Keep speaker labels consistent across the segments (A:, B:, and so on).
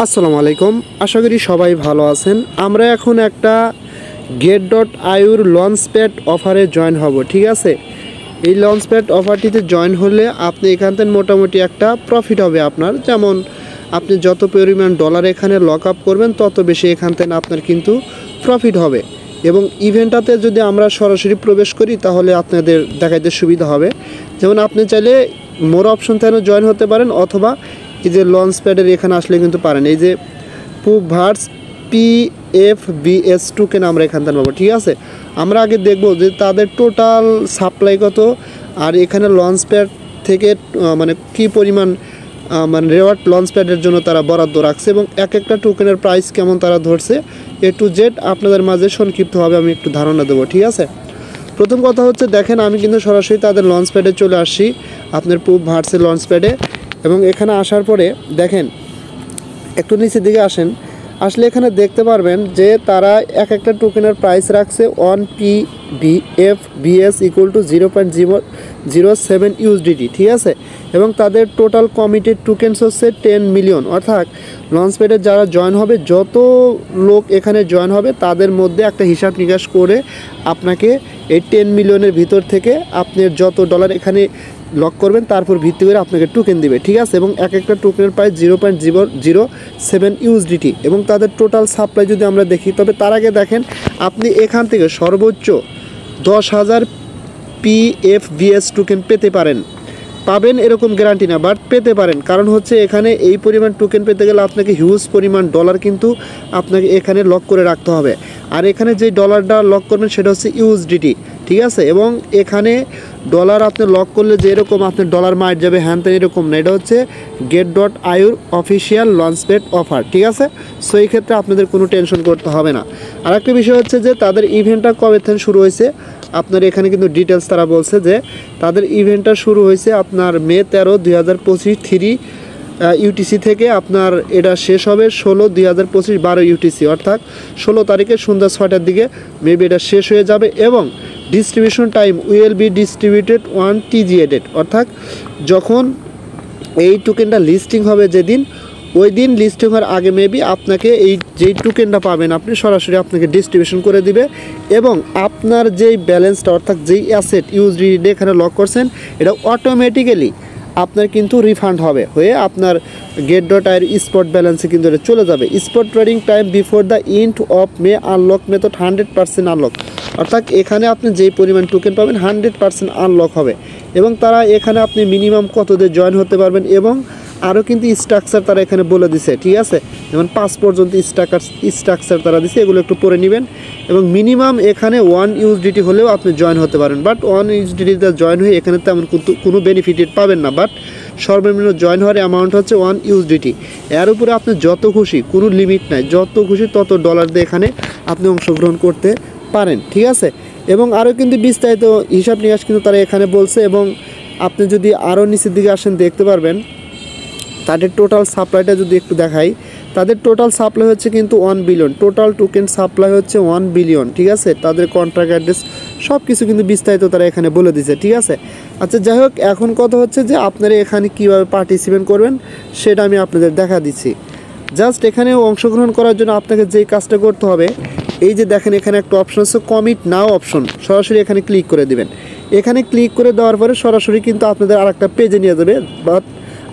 A: আসসালামু আলাইকুম, আশা করি সবাই ভালো আছেন। আমরা এখন একটা get.io লঞ্চপ্যাড অফারে জয়েন হব, ঠিক আছে। এই লঞ্চপ্যাড অফারটিতে জয়েন হলে আপনি এখান থেকে মোটামুটি একটা প্রফিট হবে আপনার। যেমন আপনি যত পরিমাণ ডলার এখানে লক আপ করবেন তত বেশি এখান থেকে আপনার কিন্তু প্রফিট হবে। এবং ইভেন্টটাতে যদি আমরা সরাসরি প্রবেশ করি তাহলে আপনাদের দেখাইতে সুবিধা হবে। যেমন আপনি চাইলে মোর অপশন থেকে জয়েন হতে পারেন, অথবা এই যে লঞ্চ প্যাডের এখানে আসলে কিন্তু পারেন। এই যে পুভার্স PFBS টোকেন আমরা এখান থেকে পাবো, ঠিক আছে। আমরা আগে দেখব যে তাদের টোটাল সাপ্লাই কত, আর এখানে লঞ্চ প্যাড থেকে মানে কি পরিমাণ মানে রেওয়ার্ড লঞ্চ প্যাডের জন্য তারা বরাদ্দ রাখছে এবং এক একটা টোকেনের প্রাইস কেমন তারা ধরছে, A to Z আপনাদের মাঝে সংক্ষিপ্তভাবে আমি একটু ধারণা দেবো, ঠিক আছে। প্রথম কথা হচ্ছে, দেখেন আমি কিন্তু সরাসরি তাদের লঞ্চ প্যাডে চলে আসছি, আপনার পুভার্সের লঞ্চ প্যাডে। এবং এখানে আসার পরে দেখেন একটু নিচের দিকে আসলে এখানে দেখতে পারবেন যে তারা এক একটা টোকেনের প্রাইস রাখছে 1 PFBS ইকুয়াল টু 0.007 USDT, ঠিক আছে। এবং তাদের টোটাল কমিটেড টোকেনস হচ্ছে 10 মিলিয়ন। অর্থাৎ লঞ্চপ্যাডে যারা জয়েন হবে, যত লোক এখানে জয়েন হবে তাদের মধ্যে একটা হিসাব নিকাশ করে আপনাকে এই 10 মিলিয়নের ভিতর থেকে আপনি যত ডলার এখানে লক করবেন তারপর ভিত্তি করে আপনাকে টোকেন দিবে, ঠিক আছে। এবং এক একটা টোকেনের প্রাইস 0.007 USDT। এবং তাদের টোটাল সাপ্লাই যদি আমরা দেখি, তবে তার আগে দেখেন আপনি এখান থেকে সর্বোচ্চ 10,000 PFBS টোকেন পাবেন এরকম গ্যারান্টি না, বাট পেতে পারেন। কারণ হচ্ছে এখানে এই পরিমাণ টোকেন পেতে গেলে আপনাকে হিউজ পরিমাণ ডলার কিন্তু আপনাকে এখানে লক করে রাখতে হবে। আর এখানে যে ডলারটা লক করবেন সেটা হচ্ছে USDT, ঠিক আছে। এবং এখানে ডলার আপনি লক করলে যে এরকম আপনার ডলার মার যাবে হ্যান তেন এরকম না, এটা হচ্ছে get.io অফিসিয়াল লঞ্চপ্যাড অফার, ঠিক আছে। সো এই ক্ষেত্রে আপনাদের কোনো টেনশন করতে হবে না। আর একটা বিষয় হচ্ছে যে তাদের ইভেন্টটা কবে থেকে শুরু হয়েছে, আপনার এখানে কিন্তু ডিটেলস তারা বলছে যে তাদের ইভেন্টটা শুরু হয়েছে আপনার May 13, 2025 3 UTC থেকে। আপনার এটা শেষ হবে 16/2025 12 UTC, অর্থাৎ 16 তারিখে সন্ধ্যা 6টার দিকে মেবি এটা শেষ হয়ে যাবে। এবং distribution time will be distributed on TGA date, অর্থাৎ যখন এই টোকেনটা লিস্টিং হবে যেদিন, ওই দিন লিস্টিং হওয়ার আগে মেবি আপনাকে এই যেই টোকেনটা পাবেন আপনি সরাসরি আপনাকে ডিস্ট্রিবিউশন করে দিবে। এবং আপনার যেই ব্যালেন্সটা অর্থাৎ যেই অ্যাসেট USDT এখানে লক করছেন এটা অটোমেটিক্যালি আপনার কিন্তু রিফান্ড হয়ে আপনার get.io স্পট ব্যালেন্সে কিন্তু এটা চলে যাবে। Spot trading time before the end of May unlock method 100% unlock, অর্থাৎ এখানে আপনি যেই পরিমাণ টোকেন পাবেন 100% আনলক হবে। এবং তারা এখানে আপনি মিনিমাম কত দিয়ে জয়েন হতে পারবেন এবং আরও কিন্তু স্ট্রাকচার তারা এখানে বলে দিছে, ঠিক আছে। যেমন 5 পর্যন্ত স্ট্রাকচার তারা দিছে, এগুলো একটু পড়ে নেবেন। এবং মিনিমাম এখানে 1 USDT হলেও আপনি জয়েন হতে পারেন, বাট 1 USDTতে জয়েন হয়ে এখানে তেমন কোনো বেনিফিটেড পাবেন না। বাট সর্বনিম্ন জয়েন হওয়ার অ্যামাউন্ট হচ্ছে 1 USDT। এর উপরে আপনি যত খুশি, কোনো লিমিট নাই, যত খুশি তত ডলার দিয়ে এখানে আপনি অংশগ্রহণ করতে পারেন, ঠিক আছে। এবং আরও কিন্তু বিস্তারিত হিসাব নিকাশ কিন্তু তারা এখানে বলছে। এবং আপনি যদি আরও নিচের দিকে আসেন দেখতে পারবেন তাদের টোটাল সাপ্লাইটা যদি একটু দেখাই, তাদের টোটাল সাপ্লাই হচ্ছে কিন্তু 1 বিলিয়ন, টোটাল টোকেন সাপ্লাই হচ্ছে 1 বিলিয়ন, ঠিক আছে। তাদের কন্ট্রাক্ট অ্যাড্রেস সব কিছু কিন্তু বিস্তারিত তারা এখানে বলে দিয়েছে, ঠিক আছে। আচ্ছা যাই হোক, এখন কথা হচ্ছে যে আপনারা এখানে কীভাবে পার্টিসিপেট করবেন সেটা আমি আপনাদের দেখা দিচ্ছি। জাস্ট এখানে অংশগ্রহণ করার জন্য আপনাকে যেই কাজটা করতে হবে, এই যে দেখেন এখানে একটা অপশন আছে কমিট নাও অপশন, সরাসরি এখানে ক্লিক করে দিবেন। এখানে ক্লিক করে দেওয়ার পরে সরাসরি কিন্তু আপনাদের আর একটা পেজে নিয়ে যাবে। বাট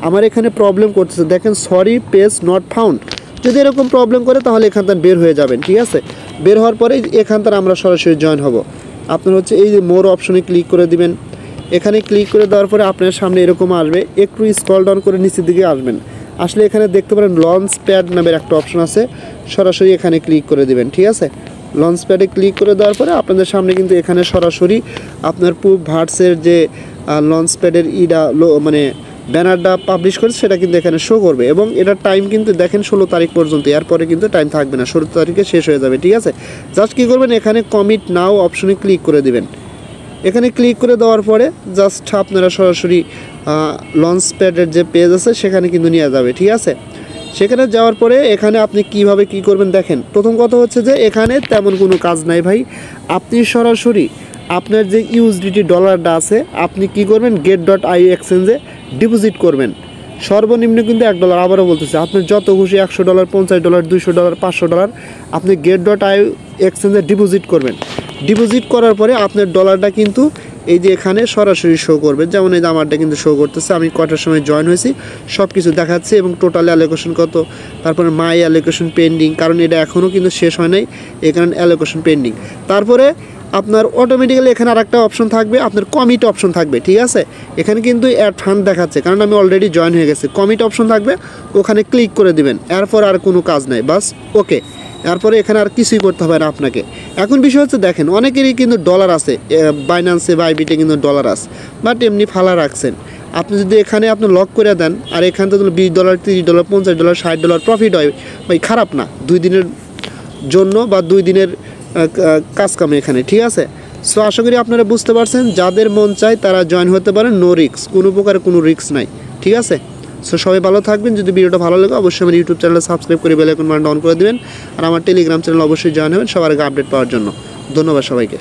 A: আমার এখানে প্রবলেম করতেছে, দেখেন সরি পেজ নট ফাউন্ড। যদি এরকম প্রবলেম করে তাহলে এখান থেকে বের হয়ে যাবেন, ঠিক আছে। বের হওয়ার পরে এখান থেকে আমরা সরাসরি জয়েন হব। আপনার হচ্ছে এই যে মোর অপশনে ক্লিক করে দিবেন। এখানে ক্লিক করে দেওয়ার পরে আপনার সামনে এরকম আসবে, একটু স্ক্রল ডাউন করে নিচের দিকে আসবেন। আসলে এখানে দেখতে পারেন লঞ্চ প্যাড নামের একটা অপশন আছে, সরাসরি এখানে ক্লিক করে দিবেন, ঠিক আছে। লঞ্চ প্যাডে ক্লিক করে দেওয়ার পরে আপনাদের সামনে কিন্তু এখানে সরাসরি আপনার পুভার্সের যে লঞ্চ প্যাডের মানে ব্যানারটা পাবলিশ করেছে সেটা কিন্তু এখানে শো করবে। এবং এটার টাইম কিন্তু দেখেন 16 তারিখ পর্যন্ত, এরপরে কিন্তু টাইম থাকবে না, 16 তারিখে শেষ হয়ে যাবে, ঠিক আছে। জাস্ট কী করবেন, এখানে কমিট নাও অপশনে ক্লিক করে দিবেন। এখানে ক্লিক করে দেওয়ার পরে জাস্ট আপনারা সরাসরি লঞ্চ প্যাডের যে পেজ আছে সেখানে কিন্তু নিয়ে যাবে, ঠিক আছে। সেখানে যাওয়ার পরে এখানে আপনি কিভাবে কি করবেন দেখেন। প্রথম কথা হচ্ছে যে এখানে তেমন কোনো কাজ নাই ভাই, আপনি সরাসরি আপনার যে USDT ডলারটা আছে আপনি কি করবেন get.io এক্সচেঞ্জে ডিপোজিট করবেন। সর্বনিম্ন কিন্তু $1। আবারও বলতেছে আপনি যত খুশি $100, $50, $200, $500 আপনি get.io এক্সচেঞ্জে ডিপোজিট করবেন। ডিপোজিট করার পরে আপনার ডলারটা কিন্তু এই যে এখানে সরাসরি শো করবে। যেমন এই যে আমারটা কিন্তু শো করতেছে, আমি কটার সময় জয়েন হয়েছি সব কিছু দেখাচ্ছে এবং টোটাল অ্যালোকেশন কত, তারপরে মাই অ্যালোকেশন পেন্ডিং, কারণ এটা এখনও কিন্তু শেষ হয় নাই, এই কারণে অ্যালোকেশন পেন্ডিং। তারপরে আপনার অটোমেটিক্যালি এখানে আরেকটা অপশন থাকবে, আপনার কমিট অপশন থাকবে, ঠিক আছে। এখানে কিন্তু অ্যাড ফান্ড দেখাচ্ছে কারণ আমি অলরেডি জয়েন হয়ে গেছি। কমিট অপশন থাকবে, ওখানে ক্লিক করে দিবেন, এরপর আর কোনো কাজ নাই, বাস ওকে। এরপরে এখানে আর কিছুই করতে হবে না আপনাকে। এখন বিষয় হচ্ছে দেখেন অনেকেরই কিন্তু ডলার আছে, বাইন্যান্সে বা আইবিতে কিন্তু ডলার আছে, বাট এমনি ফালা রাখছেন। আপনি যদি এখানে আপনি লক করে দেন আর এখান থেকে $20, $30, $50, $60 প্রফিট হয়, ভাই খারাপ না 2 দিনের জন্য বা 2 দিনের কাজ কামে এখানে, ঠিক আছে। সো আশা করি আপনারা বুঝতে পারছেন, যাদের মন চায় তারা জয়েন হতে পারেন, নো রিস্ক, কোনো প্রকার কোনো রিস্ক নাই, ঠিক আছে। সো সবাই ভালো থাকবেন। যদি ভিডিওটা ভালো লাগে অবশ্যই আমার ইউটিউব চ্যানেলে সাবস্ক্রাইব করে বেল আইকন বাটন অন করে দিবেন, আর আমার টেলিগ্রাম চ্যানেল অবশ্যই জয়েন হবেন সবার আগে আপডেট পাওয়ার জন্য। ধন্যবাদ সবাইকে।